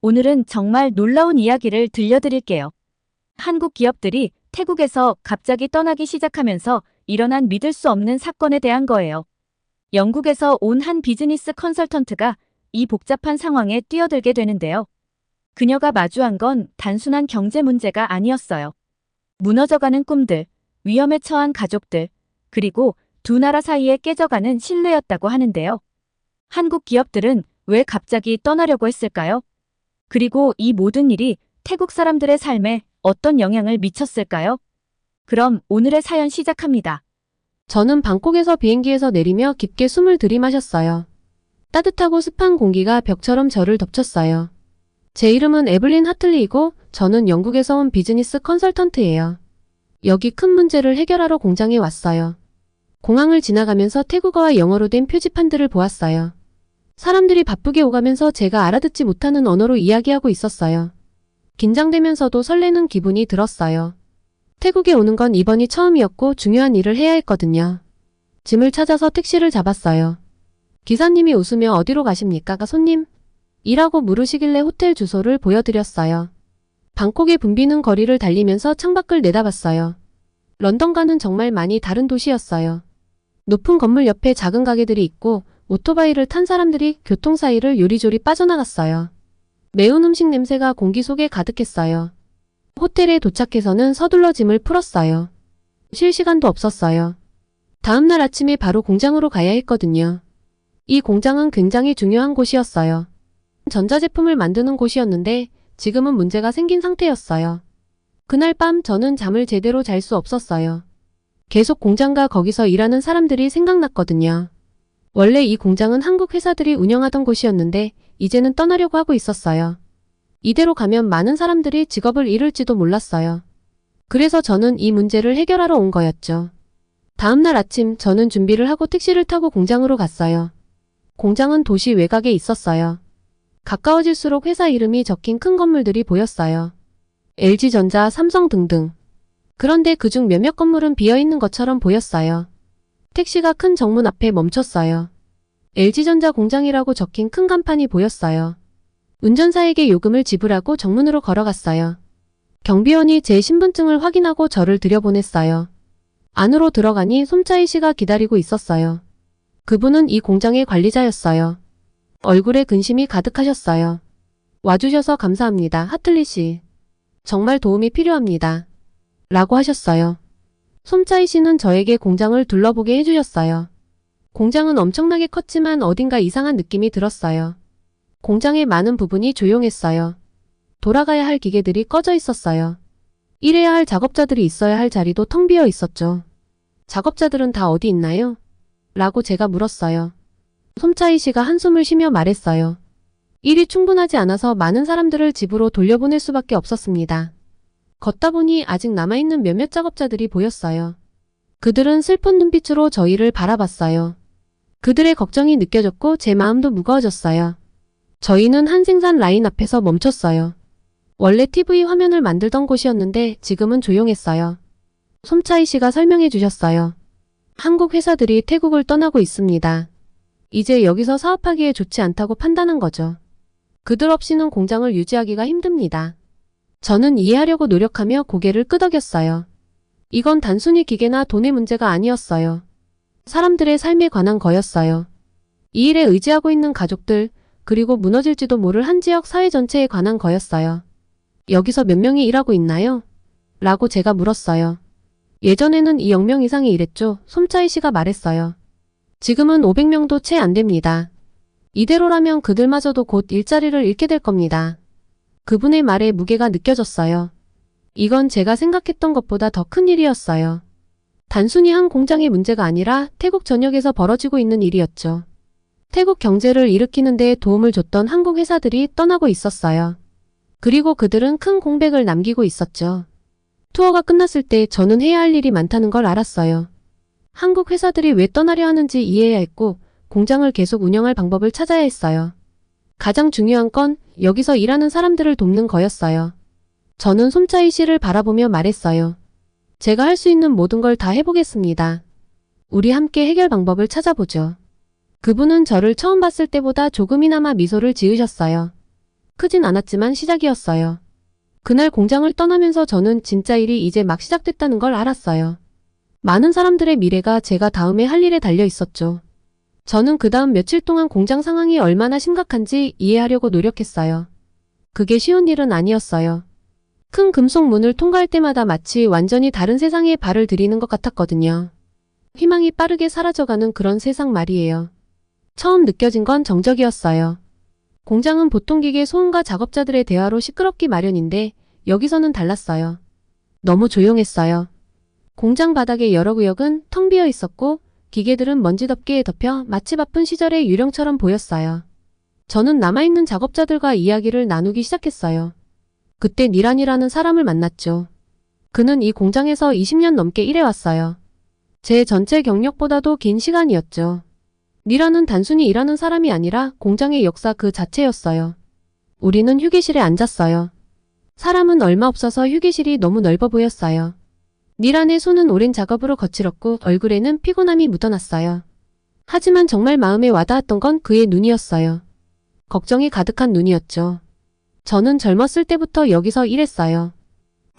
오늘은 정말 놀라운 이야기를 들려드릴게요. 한국 기업들이 태국에서 갑자기 떠나기 시작하면서 일어난 믿을 수 없는 사건에 대한 거예요. 영국에서 온 한 비즈니스 컨설턴트가 이 복잡한 상황에 뛰어들게 되는데요. 그녀가 마주한 건 단순한 경제 문제가 아니었어요. 무너져가는 꿈들, 위험에 처한 가족들, 그리고 두 나라 사이에 깨져가는 신뢰였다고 하는데요. 한국 기업들은 왜 갑자기 떠나려고 했을까요? 그리고 이 모든 일이 태국 사람들의 삶에 어떤 영향을 미쳤을까요? 그럼 오늘의 사연 시작합니다. 저는 방콕에서 비행기에서 내리며 깊게 숨을 들이마셨어요. 따뜻하고 습한 공기가 벽처럼 저를 덮쳤어요. 제 이름은 에블린 하틀리이고 저는 영국에서 온 비즈니스 컨설턴트예요. 여기 큰 문제를 해결하러 공장에 왔어요. 공항을 지나가면서 태국어와 영어로 된 표지판들을 보았어요. 사람들이 바쁘게 오가면서 제가 알아듣지 못하는 언어로 이야기하고 있었어요. 긴장되면서도 설레는 기분이 들었어요. 태국에 오는 건 이번이 처음이었고 중요한 일을 해야 했거든요. 짐을 찾아서 택시를 잡았어요. 기사님이 웃으며 어디로 가십니까, 손님? 이라고 물으시길래 호텔 주소를 보여드렸어요. 방콕의 붐비는 거리를 달리면서 창밖을 내다봤어요. 런던과는 정말 많이 다른 도시였어요. 높은 건물 옆에 작은 가게들이 있고 오토바이를 탄 사람들이 교통 사이를 요리조리 빠져나갔어요. 매운 음식 냄새가 공기 속에 가득했어요. 호텔에 도착해서는 서둘러 짐을 풀었어요. 쉴 시간도 없었어요. 다음날 아침에 바로 공장으로 가야 했거든요. 이 공장은 굉장히 중요한 곳이었어요. 전자제품을 만드는 곳이었는데 지금은 문제가 생긴 상태였어요. 그날 밤 저는 잠을 제대로 잘 수 없었어요. 계속 공장과 거기서 일하는 사람들이 생각났거든요. 원래 이 공장은 한국 회사들이 운영하던 곳이었는데 이제는 떠나려고 하고 있었어요. 이대로 가면 많은 사람들이 직업을 잃을지도 몰랐어요. 그래서 저는 이 문제를 해결하러 온 거였죠. 다음날 아침 저는 준비를 하고 택시를 타고 공장으로 갔어요. 공장은 도시 외곽에 있었어요. 가까워질수록 회사 이름이 적힌 큰 건물들이 보였어요. LG전자, 삼성 등등. 그런데 그중 몇몇 건물은 비어있는 것처럼 보였어요. 택시가 큰 정문 앞에 멈췄어요. LG전자 공장이라고 적힌 큰 간판이 보였어요. 운전사에게 요금을 지불하고 정문으로 걸어갔어요. 경비원이 제 신분증을 확인하고 저를 들여보냈어요. 안으로 들어가니 솜차이 씨가 기다리고 있었어요. 그분은 이 공장의 관리자였어요. 얼굴에 근심이 가득하셨어요. 와주셔서 감사합니다, 하틀리 씨. 정말 도움이 필요합니다. 라고 하셨어요. 솜차이 씨는 저에게 공장을 둘러보게 해주셨어요. 공장은 엄청나게 컸지만 어딘가 이상한 느낌이 들었어요. 공장의 많은 부분이 조용했어요. 돌아가야 할 기계들이 꺼져 있었어요. 일해야 할 작업자들이 있어야 할 자리도 텅 비어 있었죠. 작업자들은 다 어디 있나요? 라고 제가 물었어요. 솜차이 씨가 한숨을 쉬며 말했어요. 일이 충분하지 않아서 많은 사람들을 집으로 돌려보낼 수밖에 없었습니다. 걷다 보니 아직 남아있는 몇몇 작업자들이 보였어요. 그들은 슬픈 눈빛으로 저희를 바라봤어요. 그들의 걱정이 느껴졌고 제 마음도 무거워졌어요. 저희는 한 생산 라인 앞에서 멈췄어요. 원래 TV 화면을 만들던 곳이었는데 지금은 조용했어요. 솜차이 씨가 설명해 주셨어요. 한국 회사들이 태국을 떠나고 있습니다. 이제 여기서 사업하기에 좋지 않다고 판단한 거죠. 그들 없이는 공장을 유지하기가 힘듭니다. 저는 이해하려고 노력하며 고개를 끄덕였어요. 이건 단순히 기계나 돈의 문제가 아니었어요. 사람들의 삶에 관한 거였어요. 이 일에 의지하고 있는 가족들, 그리고 무너질지도 모를 한 지역 사회 전체에 관한 거였어요. 여기서 몇 명이 일하고 있나요? 라고 제가 물었어요. 예전에는 2억 명 이상이 일했죠. 솜차이 씨가 말했어요. 지금은 500명도 채 안 됩니다. 이대로라면 그들마저도 곧 일자리를 잃게 될 겁니다. 그분의 말에 무게가 느껴졌어요. 이건 제가 생각했던 것보다 더 큰 일이었어요. 단순히 한 공장의 문제가 아니라 태국 전역에서 벌어지고 있는 일이었죠. 태국 경제를 일으키는 데 도움을 줬던 한국 회사들이 떠나고 있었어요. 그리고 그들은 큰 공백을 남기고 있었죠. 투어가 끝났을 때 저는 해야 할 일이 많다는 걸 알았어요. 한국 회사들이 왜 떠나려 하는지 이해해야 했고 공장을 계속 운영할 방법을 찾아야 했어요. 가장 중요한 건 여기서 일하는 사람들을 돕는 거였어요. 저는 솜차이 씨를 바라보며 말했어요. 제가 할 수 있는 모든 걸 다 해보겠습니다. 우리 함께 해결 방법을 찾아보죠. 그분은 저를 처음 봤을 때보다 조금이나마 미소를 지으셨어요. 크진 않았지만 시작이었어요. 그날 공장을 떠나면서 저는 진짜 일이 이제 막 시작됐다는 걸 알았어요. 많은 사람들의 미래가 제가 다음에 할 일에 달려 있었죠. 저는 그 다음 며칠 동안 공장 상황이 얼마나 심각한지 이해하려고 노력했어요. 그게 쉬운 일은 아니었어요. 큰 금속 문을 통과할 때마다 마치 완전히 다른 세상에 발을 들이는 것 같았거든요. 희망이 빠르게 사라져가는 그런 세상 말이에요. 처음 느껴진 건 정적이었어요. 공장은 보통 기계 소음과 작업자들의 대화로 시끄럽기 마련인데 여기서는 달랐어요. 너무 조용했어요. 공장 바닥의 여러 구역은 텅 비어 있었고 기계들은 먼지 덮개에 덮여 마치 바쁜 시절의 유령처럼 보였어요. 저는 남아있는 작업자들과 이야기를 나누기 시작했어요. 그때 니란이라는 사람을 만났죠. 그는 이 공장에서 20년 넘게 일해왔어요. 제 전체 경력보다도 긴 시간이었죠. 니란은 단순히 일하는 사람이 아니라 공장의 역사 그 자체였어요. 우리는 휴게실에 앉았어요. 사람은 얼마 없어서 휴게실이 너무 넓어 보였어요. 니란의 손은 오랜 작업으로 거칠었고 얼굴에는 피곤함이 묻어났어요. 하지만 정말 마음에 와닿았던 건 그의 눈이었어요. 걱정이 가득한 눈이었죠. 저는 젊었을 때부터 여기서 일했어요.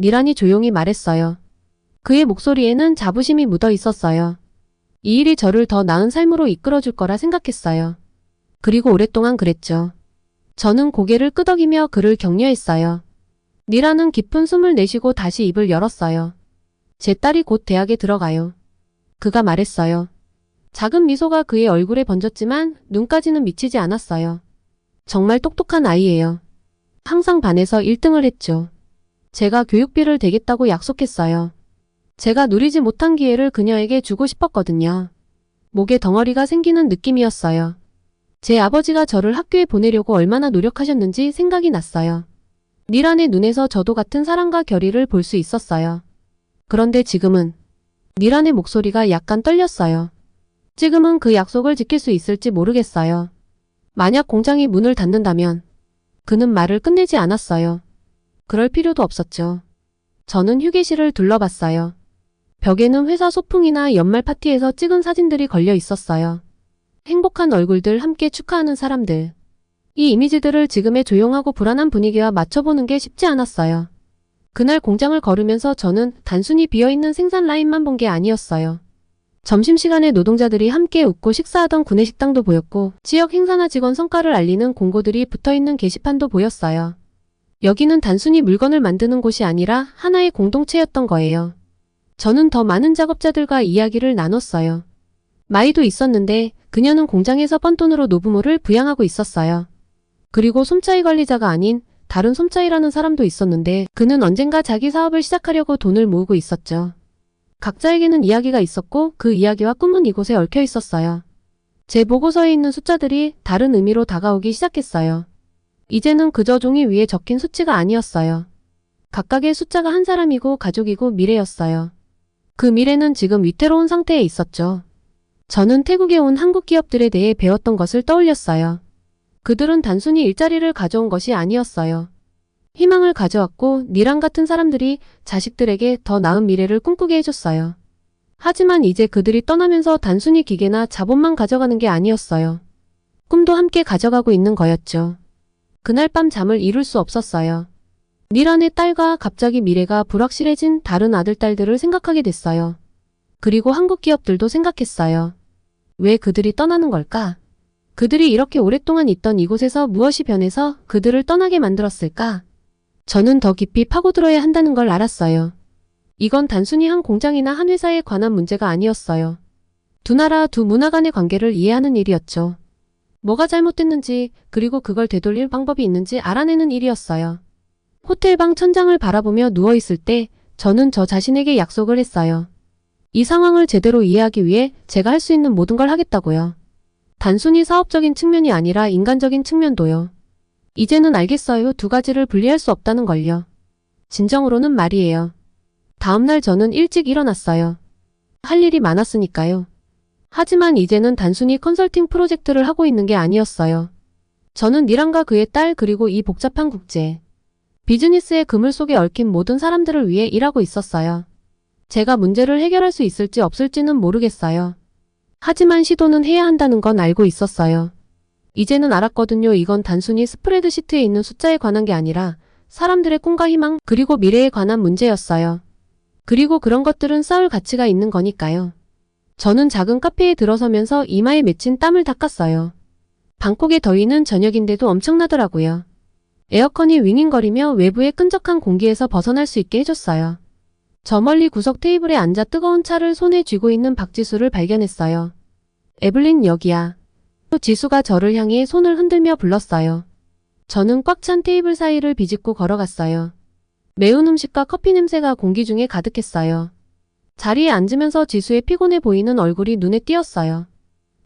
니란이 조용히 말했어요. 그의 목소리에는 자부심이 묻어 있었어요. 이 일이 저를 더 나은 삶으로 이끌어줄 거라 생각했어요. 그리고 오랫동안 그랬죠. 저는 고개를 끄덕이며 그를 격려했어요. 니란은 깊은 숨을 내쉬고 다시 입을 열었어요. 제 딸이 곧 대학에 들어가요. 그가 말했어요. 작은 미소가 그의 얼굴에 번졌지만 눈까지는 미치지 않았어요. 정말 똑똑한 아이예요. 항상 반에서 1등을 했죠. 제가 교육비를 대겠다고 약속했어요. 제가 누리지 못한 기회를 그녀에게 주고 싶었거든요. 목에 덩어리가 생기는 느낌이었어요. 제 아버지가 저를 학교에 보내려고 얼마나 노력하셨는지 생각이 났어요. 니란의 눈에서 저도 같은 사랑과 결의를 볼 수 있었어요. 그런데 지금은 니란의 목소리가 약간 떨렸어요. 지금은 그 약속을 지킬 수 있을지 모르겠어요. 만약 공장이 문을 닫는다면 그는 말을 끝내지 않았어요. 그럴 필요도 없었죠. 저는 휴게실을 둘러봤어요. 벽에는 회사 소풍이나 연말 파티에서 찍은 사진들이 걸려 있었어요. 행복한 얼굴들, 함께 축하하는 사람들. 이 이미지들을 지금의 조용하고 불안한 분위기와 맞춰보는 게 쉽지 않았어요. 그날 공장을 걸으면서 저는 단순히 비어있는 생산 라인만 본 게 아니었어요. 점심시간에 노동자들이 함께 웃고 식사하던 구내식당도 보였고 지역 행사나 직원 성과를 알리는 공고들이 붙어있는 게시판도 보였어요. 여기는 단순히 물건을 만드는 곳이 아니라 하나의 공동체였던 거예요. 저는 더 많은 작업자들과 이야기를 나눴어요. 마이도 있었는데 그녀는 공장에서 번 돈으로 노부모를 부양하고 있었어요. 그리고 솜차이 관리자가 아닌 다른 솜차이라는 사람도 있었는데 그는 언젠가 자기 사업을 시작하려고 돈을 모으고 있었죠. 각자에게는 이야기가 있었고 그 이야기와 꿈은 이곳에 얽혀 있었어요. 제 보고서에 있는 숫자들이 다른 의미로 다가오기 시작했어요. 이제는 그저 종이 위에 적힌 수치가 아니었어요. 각각의 숫자가 한 사람이고 가족이고 미래였어요. 그 미래는 지금 위태로운 상태에 있었죠. 저는 태국에 온 한국 기업들에 대해 배웠던 것을 떠올렸어요. 그들은 단순히 일자리를 가져온 것이 아니었어요. 희망을 가져왔고 니란 같은 사람들이 자식들에게 더 나은 미래를 꿈꾸게 해줬어요. 하지만 이제 그들이 떠나면서 단순히 기계나 자본만 가져가는 게 아니었어요. 꿈도 함께 가져가고 있는 거였죠. 그날 밤 잠을 이룰 수 없었어요. 니란의 딸과 갑자기 미래가 불확실해진 다른 아들딸들을 생각하게 됐어요. 그리고 한국 기업들도 생각했어요. 왜 그들이 떠나는 걸까? 그들이 이렇게 오랫동안 있던 이곳에서 무엇이 변해서 그들을 떠나게 만들었을까? 저는 더 깊이 파고들어야 한다는 걸 알았어요. 이건 단순히 한 공장이나 한 회사에 관한 문제가 아니었어요. 두 나라, 두 문화 간의 관계를 이해하는 일이었죠. 뭐가 잘못됐는지 그리고 그걸 되돌릴 방법이 있는지 알아내는 일이었어요. 호텔방 천장을 바라보며 누워있을 때 저는 저 자신에게 약속을 했어요. 이 상황을 제대로 이해하기 위해 제가 할 수 있는 모든 걸 하겠다고요. 단순히 사업적인 측면이 아니라 인간적인 측면도요. 이제는 알겠어요. 두 가지를 분리할 수 없다는 걸요. 진정으로는 말이에요. 다음날 저는 일찍 일어났어요. 할 일이 많았으니까요. 하지만 이제는 단순히 컨설팅 프로젝트를 하고 있는 게 아니었어요. 저는 니란과 그의 딸 그리고 이 복잡한 국제 비즈니스의 그물 속에 얽힌 모든 사람들을 위해 일하고 있었어요. 제가 문제를 해결할 수 있을지 없을지는 모르겠어요. 하지만 시도는 해야 한다는 건 알고 있었어요. 이제는 알았거든요. 이건 단순히 스프레드시트에 있는 숫자에 관한 게 아니라 사람들의 꿈과 희망, 그리고 미래에 관한 문제였어요. 그리고 그런 것들은 쌓을 가치가 있는 거니까요. 저는 작은 카페에 들어서면서 이마에 맺힌 땀을 닦았어요. 방콕의 더위는 저녁인데도 엄청나더라고요. 에어컨이 윙윙거리며 외부의 끈적한 공기에서 벗어날 수 있게 해줬어요. 저 멀리 구석 테이블에 앉아 뜨거운 차를 손에 쥐고 있는 박지수를 발견했어요. 에블린, 여기야. 지수가 저를 향해 손을 흔들며 불렀어요. 저는 꽉 찬 테이블 사이를 비집고 걸어갔어요. 매운 음식과 커피 냄새가 공기 중에 가득했어요. 자리에 앉으면서 지수의 피곤해 보이는 얼굴이 눈에 띄었어요.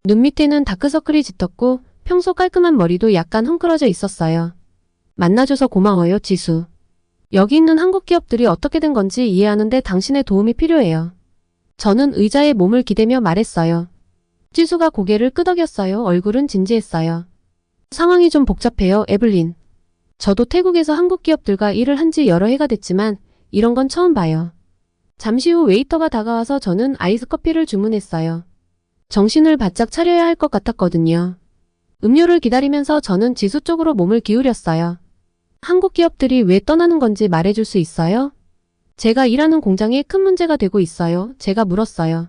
눈 밑에는 다크서클이 짙었고 평소 깔끔한 머리도 약간 헝클어져 있었어요. 만나줘서 고마워요, 지수. 여기 있는 한국 기업들이 어떻게 된 건지 이해하는데 당신의 도움이 필요해요. 저는 의자에 몸을 기대며 말했어요. 지수가 고개를 끄덕였어요. 얼굴은 진지했어요. 상황이 좀 복잡해요, 에블린. 저도 태국에서 한국 기업들과 일을 한 지 여러 해가 됐지만 이런 건 처음 봐요. 잠시 후 웨이터가 다가와서 저는 아이스 커피를 주문했어요. 정신을 바짝 차려야 할 것 같았거든요. 음료를 기다리면서 저는 지수 쪽으로 몸을 기울였어요. 한국 기업들이 왜 떠나는 건지 말해줄 수 있어요? 제가 일하는 공장에 큰 문제가 되고 있어요. 제가 물었어요.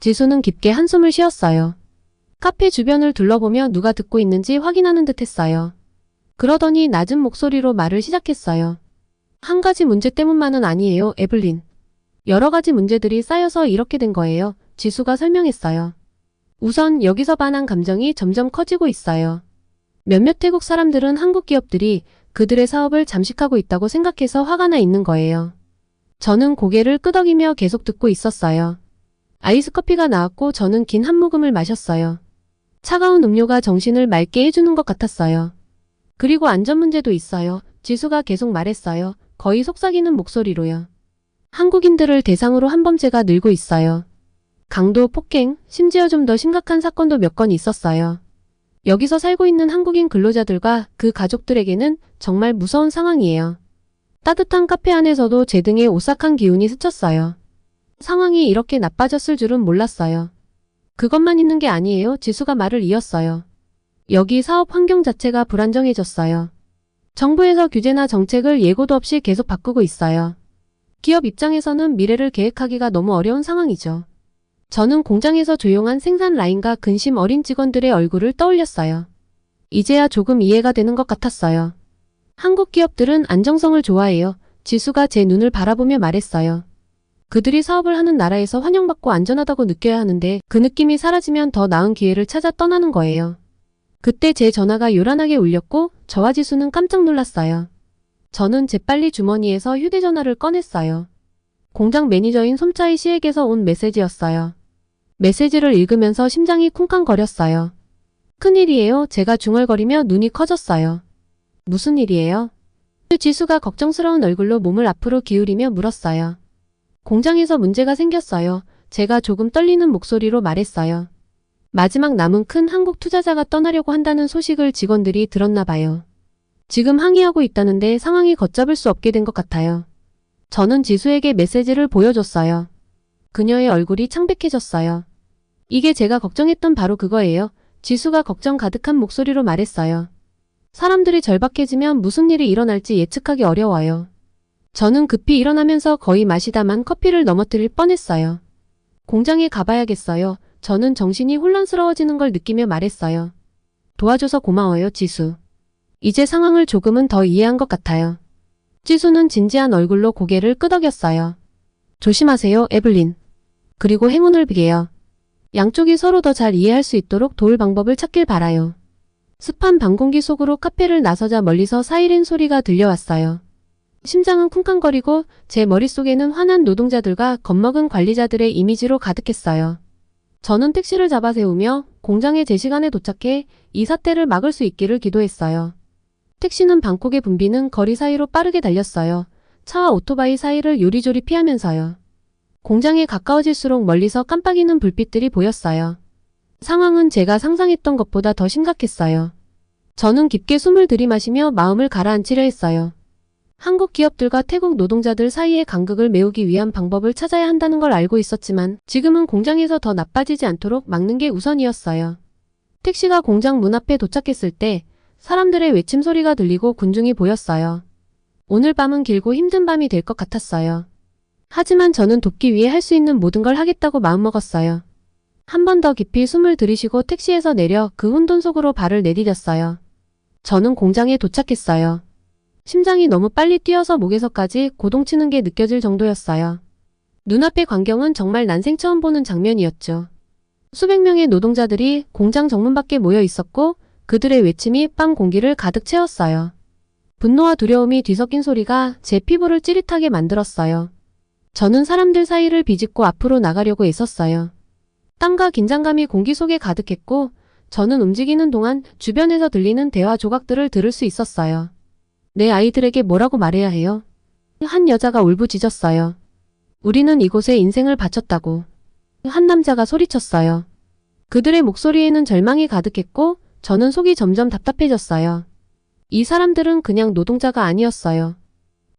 지수는 깊게 한숨을 쉬었어요. 카페 주변을 둘러보며 누가 듣고 있는지 확인하는 듯 했어요. 그러더니 낮은 목소리로 말을 시작했어요. 한 가지 문제 때문만은 아니에요, 에블린. 여러 가지 문제들이 쌓여서 이렇게 된 거예요. 지수가 설명했어요. 우선 여기서 반한 감정이 점점 커지고 있어요. 몇몇 태국 사람들은 한국 기업들이 그들의 사업을 잠식하고 있다고 생각해서 화가 나 있는 거예요. 저는 고개를 끄덕이며 계속 듣고 있었어요. 아이스 커피가 나왔고 저는 긴 한 모금을 마셨어요. 차가운 음료가 정신을 맑게 해주는 것 같았어요. 그리고 안전 문제도 있어요. 지수가 계속 말했어요. 거의 속삭이는 목소리로요. 한국인들을 대상으로 한범죄가 늘고 있어요. 강도, 폭행, 심지어 좀 더 심각한 사건도 몇 건 있었어요. 여기서 살고 있는 한국인 근로자들과 그 가족들에게는 정말 무서운 상황이에요. 따뜻한 카페 안에서도 제 등에 오싹한 기운이 스쳤어요. 상황이 이렇게 나빠졌을 줄은 몰랐어요. 그것만 있는 게 아니에요. 지수가 말을 이었어요. 여기 사업 환경 자체가 불안정해졌어요. 정부에서 규제나 정책을 예고도 없이 계속 바꾸고 있어요. 기업 입장에서는 미래를 계획하기가 너무 어려운 상황이죠. 저는 공장에서 조용한 생산 라인과 근심 어린 직원들의 얼굴을 떠올렸어요. 이제야 조금 이해가 되는 것 같았어요. 한국 기업들은 안정성을 좋아해요. 지수가 제 눈을 바라보며 말했어요. 그들이 사업을 하는 나라에서 환영받고 안전하다고 느껴야 하는데 그 느낌이 사라지면 더 나은 기회를 찾아 떠나는 거예요. 그때 제 전화가 요란하게 울렸고 저와 지수는 깜짝 놀랐어요. 저는 재빨리 주머니에서 휴대전화를 꺼냈어요. 공장 매니저인 솜짜이 씨에게서 온 메시지였어요. 메시지를 읽으면서 심장이 쿵쾅거렸어요. 큰일이에요. 제가 중얼거리며 눈이 커졌어요. 무슨 일이에요? 지수가 걱정스러운 얼굴로 몸을 앞으로 기울이며 물었어요. 공장에서 문제가 생겼어요. 제가 조금 떨리는 목소리로 말했어요. 마지막 남은 큰 한국 투자자가 떠나려고 한다는 소식을 직원들이 들었나 봐요. 지금 항의하고 있다는데 상황이 걷잡을 수 없게 된 것 같아요. 저는 지수에게 메시지를 보여줬어요. 그녀의 얼굴이 창백해졌어요. 이게 제가 걱정했던 바로 그거예요. 지수가 걱정 가득한 목소리로 말했어요. 사람들이 절박해지면 무슨 일이 일어날지 예측하기 어려워요. 저는 급히 일어나면서 거의 마시다만 커피를 넘어뜨릴 뻔했어요. 공장에 가봐야겠어요. 저는 정신이 혼란스러워지는 걸 느끼며 말했어요. 도와줘서 고마워요, 지수. 이제 상황을 조금은 더 이해한 것 같아요. 지수는 진지한 얼굴로 고개를 끄덕였어요. 조심하세요, 에블린. 그리고 행운을 빌게요. 양쪽이 서로 더 잘 이해할 수 있도록 도울 방법을 찾길 바라요. 습한 밤 공기 속으로 카페를 나서자 멀리서 사이렌 소리가 들려왔어요. 심장은 쿵쾅거리고 제 머릿속에는 화난 노동자들과 겁먹은 관리자들의 이미지로 가득했어요. 저는 택시를 잡아 세우며 공장에 제 시간에 도착해 이 사태를 막을 수 있기를 기도했어요. 택시는 방콕에 붐비는 거리 사이로 빠르게 달렸어요. 차와 오토바이 사이를 요리조리 피하면서요. 공장에 가까워질수록 멀리서 깜빡이는 불빛들이 보였어요. 상황은 제가 상상했던 것보다 더 심각했어요. 저는 깊게 숨을 들이마시며 마음을 가라앉히려 했어요. 한국 기업들과 태국 노동자들 사이의 간극을 메우기 위한 방법을 찾아야 한다는 걸 알고 있었지만 지금은 공장에서 더 나빠지지 않도록 막는 게 우선이었어요. 택시가 공장 문 앞에 도착했을 때 사람들의 외침 소리가 들리고 군중이 보였어요. 오늘 밤은 길고 힘든 밤이 될 것 같았어요. 하지만 저는 돕기 위해 할 수 있는 모든 걸 하겠다고 마음먹었어요. 한 번 더 깊이 숨을 들이쉬고 택시에서 내려 그 혼돈 속으로 발을 내디뎠어요. 저는 공장에 도착했어요. 심장이 너무 빨리 뛰어서 목에서까지 고동치는 게 느껴질 정도였어요. 눈앞의 광경은 정말 난생 처음 보는 장면이었죠. 수백 명의 노동자들이 공장 정문 밖에 모여 있었고 그들의 외침이 밤 공기를 가득 채웠어요. 분노와 두려움이 뒤섞인 소리가 제 피부를 찌릿하게 만들었어요. 저는 사람들 사이를 비집고 앞으로 나가려고 애썼어요. 땀과 긴장감이 공기 속에 가득했고 저는 움직이는 동안 주변에서 들리는 대화 조각들을 들을 수 있었어요. 내 아이들에게 뭐라고 말해야 해요? 한 여자가 울부짖었어요. 우리는 이곳에 인생을 바쳤다고. 한 남자가 소리쳤어요. 그들의 목소리에는 절망이 가득했고 저는 속이 점점 답답해졌어요. 이 사람들은 그냥 노동자가 아니었어요.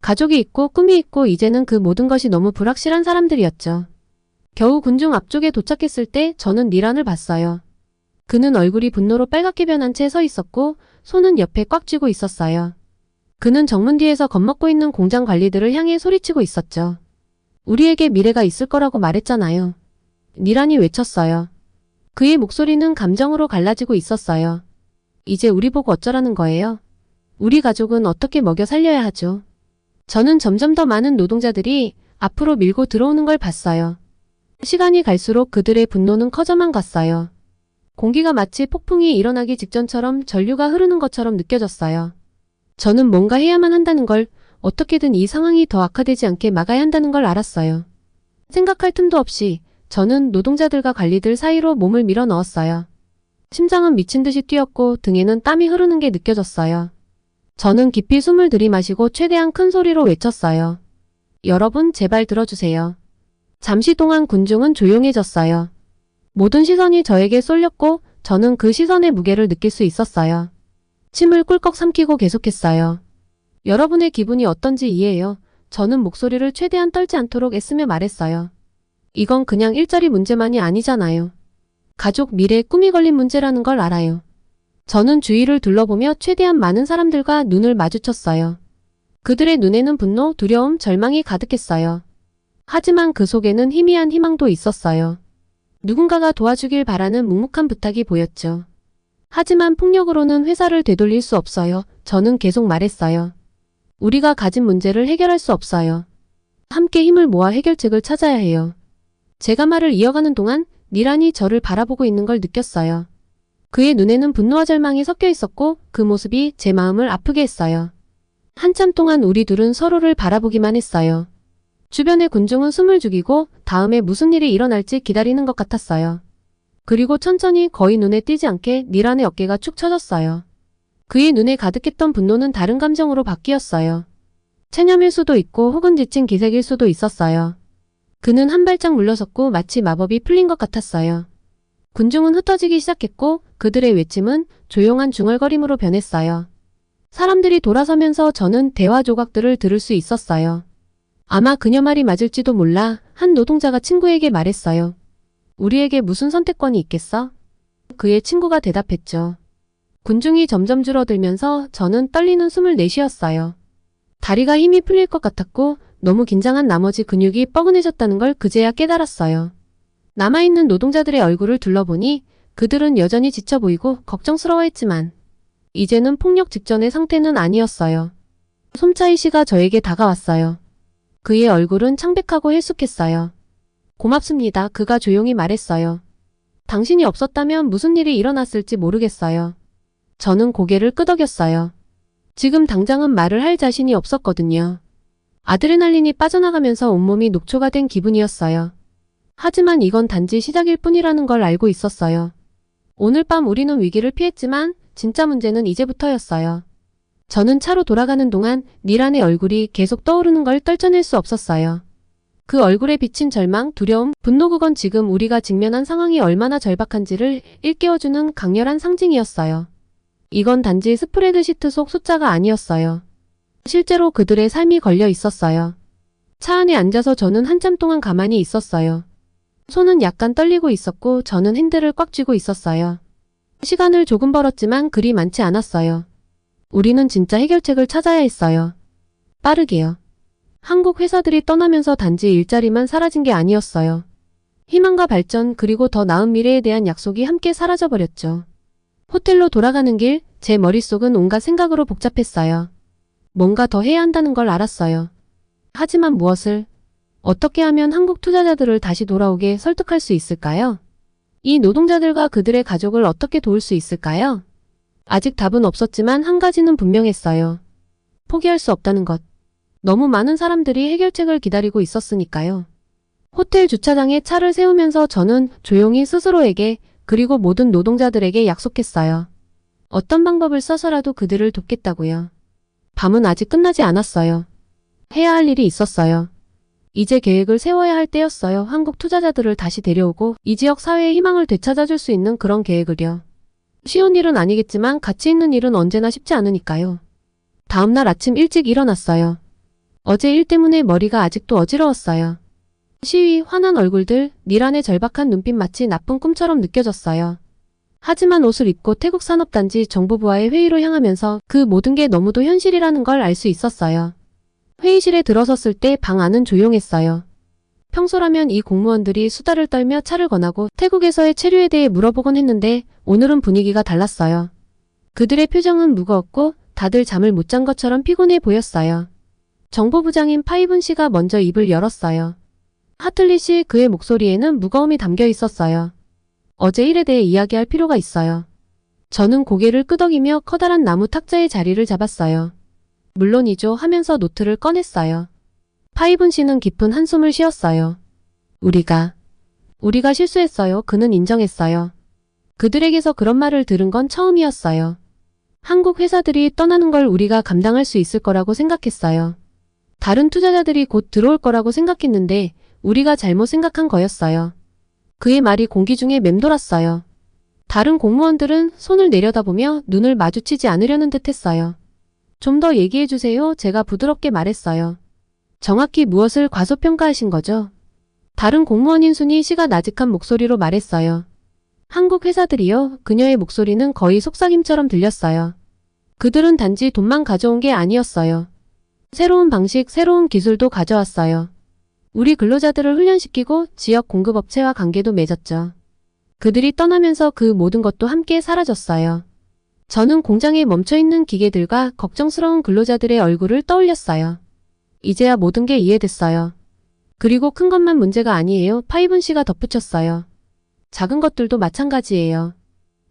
가족이 있고 꿈이 있고 이제는 그 모든 것이 너무 불확실한 사람들이었죠. 겨우 군중 앞쪽에 도착했을 때 저는 니란을 봤어요. 그는 얼굴이 분노로 빨갛게 변한 채 서 있었고 손은 옆에 꽉 쥐고 있었어요. 그는 정문 뒤에서 겁먹고 있는 공장 관리들을 향해 소리치고 있었죠. 우리에게 미래가 있을 거라고 말했잖아요. 니란이 외쳤어요. 그의 목소리는 감정으로 갈라지고 있었어요. 이제 우리 보고 어쩌라는 거예요? 우리 가족은 어떻게 먹여 살려야 하죠? 저는 점점 더 많은 노동자들이 앞으로 밀고 들어오는 걸 봤어요. 시간이 갈수록 그들의 분노는 커져만 갔어요. 공기가 마치 폭풍이 일어나기 직전처럼 전류가 흐르는 것처럼 느껴졌어요. 저는 뭔가 해야만 한다는 걸, 어떻게든 이 상황이 더 악화되지 않게 막아야 한다는 걸 알았어요. 생각할 틈도 없이 저는 노동자들과 관리들 사이로 몸을 밀어 넣었어요. 심장은 미친 듯이 뛰었고 등에는 땀이 흐르는 게 느껴졌어요. 저는 깊이 숨을 들이마시고 최대한 큰 소리로 외쳤어요. 여러분, 제발 들어주세요. 잠시 동안 군중은 조용해졌어요. 모든 시선이 저에게 쏠렸고 저는 그 시선의 무게를 느낄 수 있었어요. 침을 꿀꺽 삼키고 계속했어요. 여러분의 기분이 어떤지 이해해요. 저는 목소리를 최대한 떨지 않도록 애쓰며 말했어요. 이건 그냥 일자리 문제만이 아니잖아요. 가족 미래 꿈이 걸린 문제라는 걸 알아요. 저는 주위를 둘러보며 최대한 많은 사람들과 눈을 마주쳤어요. 그들의 눈에는 분노, 두려움, 절망이 가득했어요. 하지만 그 속에는 희미한 희망도 있었어요. 누군가가 도와주길 바라는 묵묵한 부탁이 보였죠. 하지만 폭력으로는 회사를 되돌릴 수 없어요. 저는 계속 말했어요. 우리가 가진 문제를 해결할 수 없어요. 함께 힘을 모아 해결책을 찾아야 해요. 제가 말을 이어가는 동안 니란이 저를 바라보고 있는 걸 느꼈어요. 그의 눈에는 분노와 절망이 섞여 있었고 그 모습이 제 마음을 아프게 했어요. 한참 동안 우리 둘은 서로를 바라보기만 했어요. 주변의 군중은 숨을 죽이고 다음에 무슨 일이 일어날지 기다리는 것 같았어요. 그리고 천천히 거의 눈에 띄지 않게 니란의 어깨가 축 처졌어요. 그의 눈에 가득했던 분노는 다른 감정으로 바뀌었어요. 체념일 수도 있고 혹은 지친 기색일 수도 있었어요. 그는 한 발짝 물러섰고 마치 마법이 풀린 것 같았어요. 군중은 흩어지기 시작했고 그들의 외침은 조용한 중얼거림으로 변했어요. 사람들이 돌아서면서 저는 대화 조각들을 들을 수 있었어요. 아마 그녀 말이 맞을지도 몰라 한 노동자가 친구에게 말했어요. 우리에게 무슨 선택권이 있겠어? 그의 친구가 대답했죠. 군중이 점점 줄어들면서 저는 떨리는 숨을 내쉬었어요. 다리가 힘이 풀릴 것 같았고 너무 긴장한 나머지 근육이 뻐근해졌다는 걸 그제야 깨달았어요. 남아있는 노동자들의 얼굴을 둘러보니 그들은 여전히 지쳐 보이고 걱정스러워했지만 이제는 폭력 직전의 상태는 아니었어요. 솜차이 씨가 저에게 다가왔어요. 그의 얼굴은 창백하고 헬쑥했어요. 고맙습니다. 그가 조용히 말했어요. 당신이 없었다면 무슨 일이 일어났을지 모르겠어요. 저는 고개를 끄덕였어요. 지금 당장은 말을 할 자신이 없었거든요. 아드레날린이 빠져나가면서 온몸이 녹초가 된 기분이었어요. 하지만 이건 단지 시작일 뿐이라는 걸 알고 있었어요. 오늘 밤 우리는 위기를 피했지만 진짜 문제는 이제부터였어요. 저는 차로 돌아가는 동안 니란의 얼굴이 계속 떠오르는 걸 떨쳐낼 수 없었어요. 그 얼굴에 비친 절망, 두려움, 분노 그건 지금 우리가 직면한 상황이 얼마나 절박한지를 일깨워주는 강렬한 상징이었어요. 이건 단지 스프레드시트 속 숫자가 아니었어요. 실제로 그들의 삶이 걸려 있었어요. 차 안에 앉아서 저는 한참 동안 가만히 있었어요. 손은 약간 떨리고 있었고 저는 핸들을 꽉 쥐고 있었어요. 시간을 조금 벌었지만 그리 많지 않았어요. 우리는 진짜 해결책을 찾아야 했어요. 빠르게요. 한국 회사들이 떠나면서 단지 일자리만 사라진 게 아니었어요. 희망과 발전 그리고 더 나은 미래에 대한 약속이 함께 사라져버렸죠. 호텔로 돌아가는 길, 제 머릿속은 온갖 생각으로 복잡했어요. 뭔가 더 해야 한다는 걸 알았어요. 하지만 무엇을? 어떻게 하면 한국 투자자들을 다시 돌아오게 설득할 수 있을까요? 이 노동자들과 그들의 가족을 어떻게 도울 수 있을까요? 아직 답은 없었지만 한 가지는 분명했어요. 포기할 수 없다는 것. 너무 많은 사람들이 해결책을 기다리고 있었으니까요. 호텔 주차장에 차를 세우면서 저는 조용히 스스로에게 그리고 모든 노동자들에게 약속했어요. 어떤 방법을 써서라도 그들을 돕겠다고요. 밤은 아직 끝나지 않았어요. 해야 할 일이 있었어요. 이제 계획을 세워야 할 때였어요. 한국 투자자들을 다시 데려오고 이 지역 사회의 희망을 되찾아줄 수 있는 그런 계획을요. 쉬운 일은 아니겠지만 가치 있는 일은 언제나 쉽지 않으니까요. 다음날 아침 일찍 일어났어요. 어제 일 때문에 머리가 아직도 어지러웠어요. 시위, 화난 얼굴들, 미란의 절박한 눈빛 마치 나쁜 꿈처럼 느껴졌어요. 하지만 옷을 입고 태국 산업단지 정보부와의 회의로 향하면서 그 모든 게 너무도 현실이라는 걸 알 수 있었어요. 회의실에 들어섰을 때 방 안은 조용했어요. 평소라면 이 공무원들이 수다를 떨며 차를 권하고 태국에서의 체류에 대해 물어보곤 했는데 오늘은 분위기가 달랐어요. 그들의 표정은 무거웠고 다들 잠을 못 잔 것처럼 피곤해 보였어요. 정보부장인 파이분 씨가 먼저 입을 열었어요. 하틀리 씨, 그의 목소리에는 무거움이 담겨 있었어요. 어제 일에 대해 이야기할 필요가 있어요. 저는 고개를 끄덕이며 커다란 나무 탁자의 자리를 잡았어요. 물론이죠 하면서 노트를 꺼냈어요. 파이분 씨는 깊은 한숨을 쉬었어요. 우리가 실수했어요. 그는 인정했어요. 그들에게서 그런 말을 들은 건 처음이었어요. 한국 회사들이 떠나는 걸 우리가 감당할 수 있을 거라고 생각했어요. 다른 투자자들이 곧 들어올 거라고 생각했는데 우리가 잘못 생각한 거였어요. 그의 말이 공기 중에 맴돌았어요. 다른 공무원들은 손을 내려다보며 눈을 마주치지 않으려는 듯 했어요. 좀 더 얘기해 주세요. 제가 부드럽게 말했어요. 정확히 무엇을 과소평가하신 거죠? 다른 공무원인 순이 씨가 나직한 목소리로 말했어요. 한국 회사들이요. 그녀의 목소리는 거의 속삭임처럼 들렸어요. 그들은 단지 돈만 가져온 게 아니었어요. 새로운 방식, 새로운 기술도 가져왔어요. 우리 근로자들을 훈련시키고 지역 공급업체와 관계도 맺었죠. 그들이 떠나면서 그 모든 것도 함께 사라졌어요. 저는 공장에 멈춰있는 기계들과 걱정스러운 근로자들의 얼굴을 떠올렸어요. 이제야 모든 게 이해됐어요. 그리고 큰 것만 문제가 아니에요. 파이분 씨가 덧붙였어요. 작은 것들도 마찬가지예요.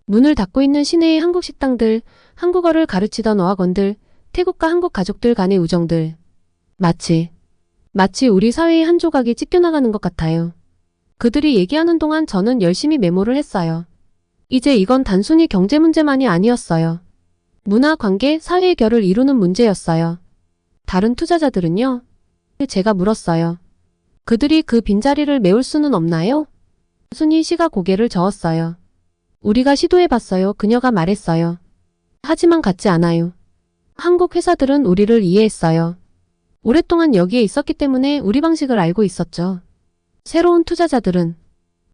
문을 닫고 있는 시내의 한국 식당들, 한국어를 가르치던 어학원들, 태국과 한국 가족들 간의 우정들. 마치 우리 사회의 한 조각이 찢겨나가는 것 같아요. 그들이 얘기하는 동안 저는 열심히 메모를 했어요. 이제 이건 단순히 경제 문제만이 아니었어요. 문화, 관계, 사회의 결을 이루는 문제였어요. 다른 투자자들은요? 제가 물었어요. 그들이 그 빈자리를 메울 수는 없나요? 순이 씨가 고개를 저었어요. 우리가 시도해봤어요. 그녀가 말했어요. 하지만 같지 않아요. 한국 회사들은 우리를 이해했어요. 오랫동안 여기에 있었기 때문에 우리 방식을 알고 있었죠. 새로운 투자자들은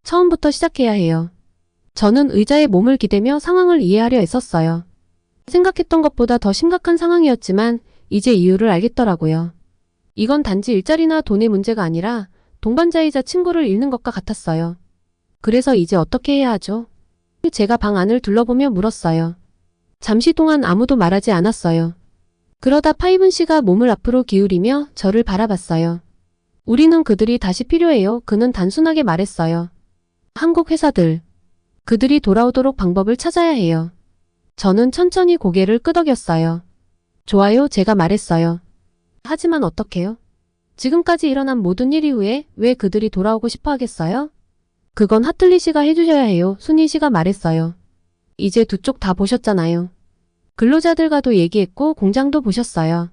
처음부터 시작해야 해요. 저는 의자에 몸을 기대며 상황을 이해하려 애썼어요. 생각했던 것보다 더 심각한 상황이었지만 이제 이유를 알겠더라고요. 이건 단지 일자리나 돈의 문제가 아니라 동반자이자 친구를 잃는 것과 같았어요. 그래서 이제 어떻게 해야 하죠? 제가 방 안을 둘러보며 물었어요. 잠시 동안 아무도 말하지 않았어요. 그러다 파이분 씨가 몸을 앞으로 기울이며 저를 바라봤어요. 우리는 그들이 다시 필요해요. 그는 단순하게 말했어요. 한국 회사들. 그들이 돌아오도록 방법을 찾아야 해요. 저는 천천히 고개를 끄덕였어요. 좋아요, 제가 말했어요. 하지만 어떡해요? 지금까지 일어난 모든 일 이후에 왜 그들이 돌아오고 싶어 하겠어요? 그건 하틀리 씨가 해주셔야 해요. 순희 씨가 말했어요. 이제 두 쪽 다 보셨잖아요. 근로자들과도 얘기했고 공장도 보셨어요.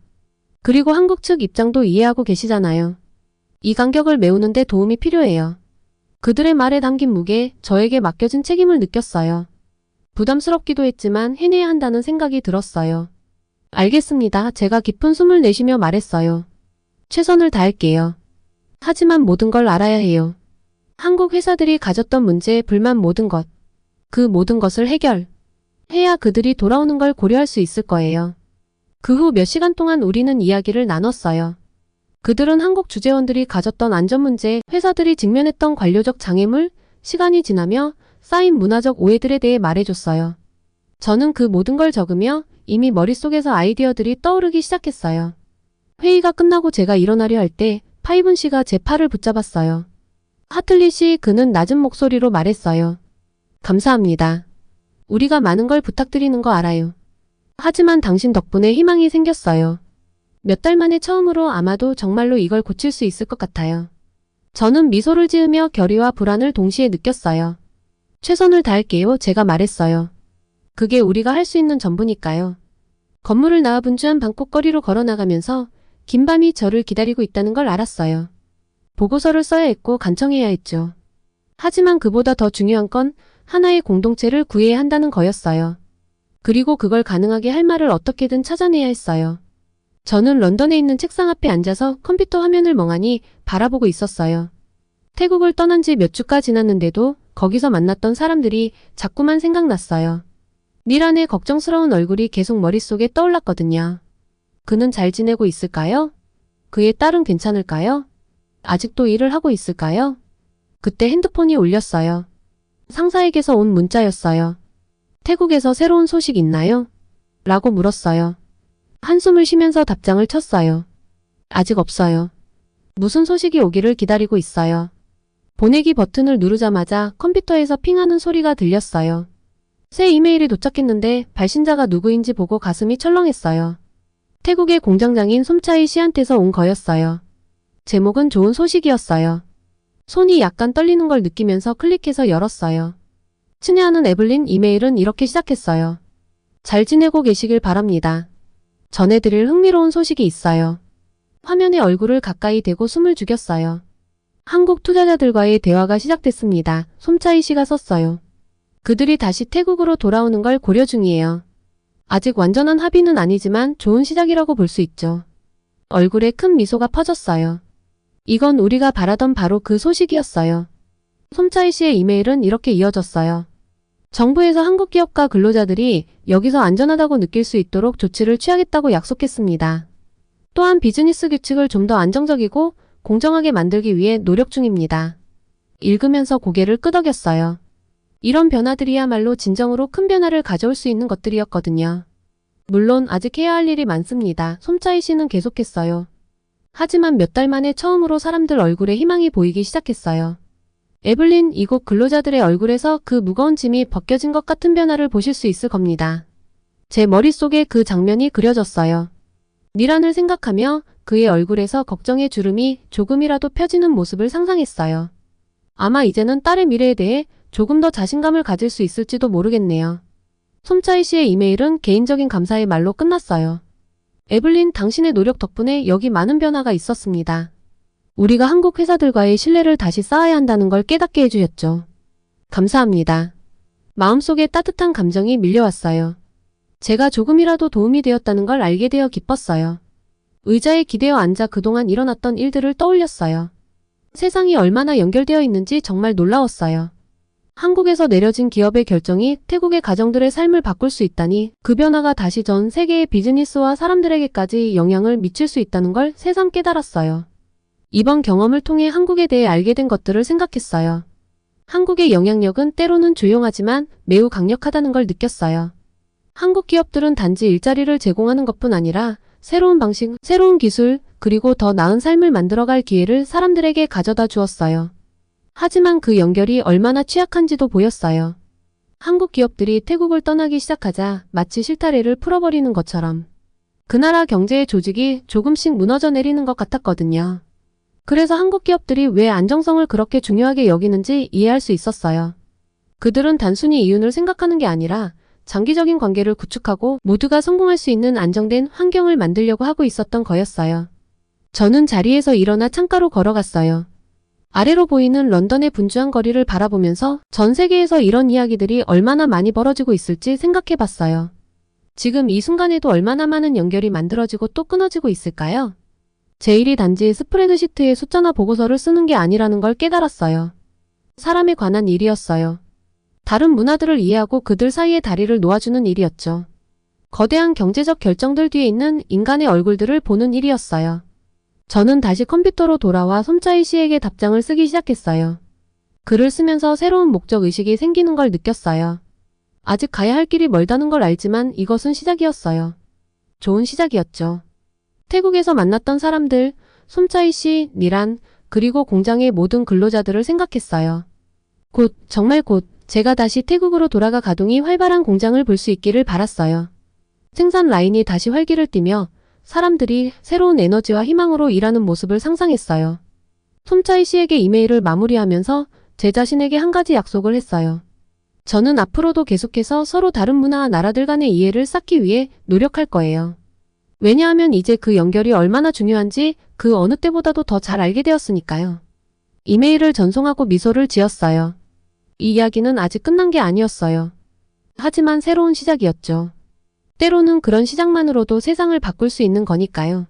그리고 한국 측 입장도 이해하고 계시잖아요. 이 간격을 메우는 데 도움이 필요해요. 그들의 말에 담긴 무게, 저에게 맡겨진 책임을 느꼈어요. 부담스럽기도 했지만 해내야 한다는 생각이 들었어요. 알겠습니다. 제가 깊은 숨을 내쉬며 말했어요. 최선을 다할게요. 하지만 모든 걸 알아야 해요. 한국 회사들이 가졌던 문제, 불만 모든 것. 그 모든 것을 해야 그들이 돌아오는 걸 고려할 수 있을 거예요. 그 후 몇 시간 동안 우리는 이야기를 나눴어요. 그들은 한국 주재원들이 가졌던 안전 문제, 회사들이 직면했던 관료적 장애물, 시간이 지나며 쌓인 문화적 오해들에 대해 말해줬어요. 저는 그 모든 걸 적으며 이미 머릿속에서 아이디어들이 떠오르기 시작했어요. 회의가 끝나고 제가 일어나려 할 때 파이븐 씨가 제 팔을 붙잡았어요. 하틀리 씨, 그는 낮은 목소리로 말했어요. 감사합니다. 우리가 많은 걸 부탁드리는 거 알아요. 하지만 당신 덕분에 희망이 생겼어요. 몇 달 만에 처음으로 아마도 정말로 이걸 고칠 수 있을 것 같아요. 저는 미소를 지으며 결의와 불안을 동시에 느꼈어요. 최선을 다할게요, 제가 말했어요. 그게 우리가 할 수 있는 전부니까요. 건물을 나와 분주한 방콕거리로 걸어나가면서 긴 밤이 저를 기다리고 있다는 걸 알았어요. 보고서를 써야 했고 간청해야 했죠. 하지만 그보다 더 중요한 건 하나의 공동체를 구해야 한다는 거였어요. 그리고 그걸 가능하게 할 말을 어떻게든 찾아내야 했어요. 저는 런던에 있는 책상 앞에 앉아서 컴퓨터 화면을 멍하니 바라보고 있었어요. 태국을 떠난 지 몇 주가 지났는데도 거기서 만났던 사람들이 자꾸만 생각났어요. 니란의 걱정스러운 얼굴이 계속 머릿속에 떠올랐거든요. 그는 잘 지내고 있을까요? 그의 딸은 괜찮을까요? 아직도 일을 하고 있을까요? 그때 핸드폰이 울렸어요. 상사에게서 온 문자였어요. 태국에서 새로운 소식 있나요? 라고 물었어요. 한숨을 쉬면서 답장을 쳤어요. 아직 없어요. 무슨 소식이 오기를 기다리고 있어요. 보내기 버튼을 누르자마자 컴퓨터에서 핑하는 소리가 들렸어요. 새 이메일이 도착했는데 발신자가 누구인지 보고 가슴이 철렁했어요. 태국의 공장장인 솜차이 씨한테서 온 거였어요. 제목은 좋은 소식이었어요. 손이 약간 떨리는 걸 느끼면서 클릭해서 열었어요. 친애하는 에블린, 이메일은 이렇게 시작했어요. 잘 지내고 계시길 바랍니다. 전해드릴 흥미로운 소식이 있어요. 화면에 얼굴을 가까이 대고 숨을 죽였어요. 한국 투자자들과의 대화가 시작됐습니다. 솜차이 씨가 썼어요. 그들이 다시 태국으로 돌아오는 걸 고려 중이에요. 아직 완전한 합의는 아니지만 좋은 시작이라고 볼 수 있죠. 얼굴에 큰 미소가 퍼졌어요. 이건 우리가 바라던 바로 그 소식이었어요. 솜차이 씨의 이메일은 이렇게 이어졌어요. 정부에서 한국 기업과 근로자들이 여기서 안전하다고 느낄 수 있도록 조치를 취하겠다고 약속했습니다. 또한 비즈니스 규칙을 좀 더 안정적이고 공정하게 만들기 위해 노력 중입니다. 읽으면서 고개를 끄덕였어요. 이런 변화들이야말로 진정으로 큰 변화를 가져올 수 있는 것들이었거든요. 물론 아직 해야 할 일이 많습니다. 솜차이 씨는 계속했어요. 하지만 몇 달 만에 처음으로 사람들 얼굴에 희망이 보이기 시작했어요. 에블린, 이곳 근로자들의 얼굴에서 그 무거운 짐이 벗겨진 것 같은 변화를 보실 수 있을 겁니다. 제 머릿속에 그 장면이 그려졌어요. 니란을 생각하며 그의 얼굴에서 걱정의 주름이 조금이라도 펴지는 모습을 상상했어요. 아마 이제는 딸의 미래에 대해 조금 더 자신감을 가질 수 있을지도 모르겠네요. 솜차이 씨의 이메일은 개인적인 감사의 말로 끝났어요. 에블린, 당신의 노력 덕분에 여기 많은 변화가 있었습니다. 우리가 한국 회사들과의 신뢰를 다시 쌓아야 한다는 걸 깨닫게 해주셨죠. 감사합니다. 마음속에 따뜻한 감정이 밀려왔어요. 제가 조금이라도 도움이 되었다는 걸 알게 되어 기뻤어요. 의자에 기대어 앉아 그동안 일어났던 일들을 떠올렸어요. 세상이 얼마나 연결되어 있는지 정말 놀라웠어요. 한국에서 내려진 기업의 결정이 태국의 가정들의 삶을 바꿀 수 있다니, 그 변화가 다시 전 세계의 비즈니스와 사람들에게까지 영향을 미칠 수 있다는 걸 새삼 깨달았어요. 이번 경험을 통해 한국에 대해 알게 된 것들을 생각했어요. 한국의 영향력은 때로는 조용하지만 매우 강력하다는 걸 느꼈어요. 한국 기업들은 단지 일자리를 제공하는 것뿐 아니라 새로운 방식, 새로운 기술, 그리고 더 나은 삶을 만들어갈 기회를 사람들에게 가져다 주었어요. 하지만 그 연결이 얼마나 취약한지도 보였어요. 한국 기업들이 태국을 떠나기 시작하자 마치 실타래를 풀어버리는 것처럼 그 나라 경제의 조직이 조금씩 무너져 내리는 것 같았거든요. 그래서 한국 기업들이 왜 안정성을 그렇게 중요하게 여기는지 이해할 수 있었어요. 그들은 단순히 이윤을 생각하는 게 아니라 장기적인 관계를 구축하고 모두가 성공할 수 있는 안정된 환경을 만들려고 하고 있었던 거였어요. 저는 자리에서 일어나 창가로 걸어갔어요. 아래로 보이는 런던의 분주한 거리를 바라보면서 전 세계에서 이런 이야기들이 얼마나 많이 벌어지고 있을지 생각해봤어요. 지금 이 순간에도 얼마나 많은 연결이 만들어지고 또 끊어지고 있을까요? 제 일이 단지 스프레드시트에 숫자나 보고서를 쓰는 게 아니라는 걸 깨달았어요. 사람에 관한 일이었어요. 다른 문화들을 이해하고 그들 사이에 다리를 놓아주는 일이었죠. 거대한 경제적 결정들 뒤에 있는 인간의 얼굴들을 보는 일이었어요. 저는 다시 컴퓨터로 돌아와 솜짜이 씨에게 답장을 쓰기 시작했어요. 글을 쓰면서 새로운 목적의식이 생기는 걸 느꼈어요. 아직 가야 할 길이 멀다는 걸 알지만 이것은 시작이었어요. 좋은 시작이었죠. 태국에서 만났던 사람들, 솜짜이 씨, 니란, 그리고 공장의 모든 근로자들을 생각했어요. 곧, 정말 곧, 제가 다시 태국으로 돌아가 가동이 활발한 공장을 볼 수 있기를 바랐어요. 생산 라인이 다시 활기를 띠며 사람들이 새로운 에너지와 희망으로 일하는 모습을 상상했어요. 솜짜이 씨에게 이메일을 마무리하면서 제 자신에게 한 가지 약속을 했어요. 저는 앞으로도 계속해서 서로 다른 문화와 나라들 간의 이해를 쌓기 위해 노력할 거예요. 왜냐하면 이제 그 연결이 얼마나 중요한지 그 어느 때보다도 더 잘 알게 되었으니까요. 이메일을 전송하고 미소를 지었어요. 이 이야기는 아직 끝난 게 아니었어요. 하지만 새로운 시작이었죠. 때로는 그런 시작만으로도 세상을 바꿀 수 있는 거니까요.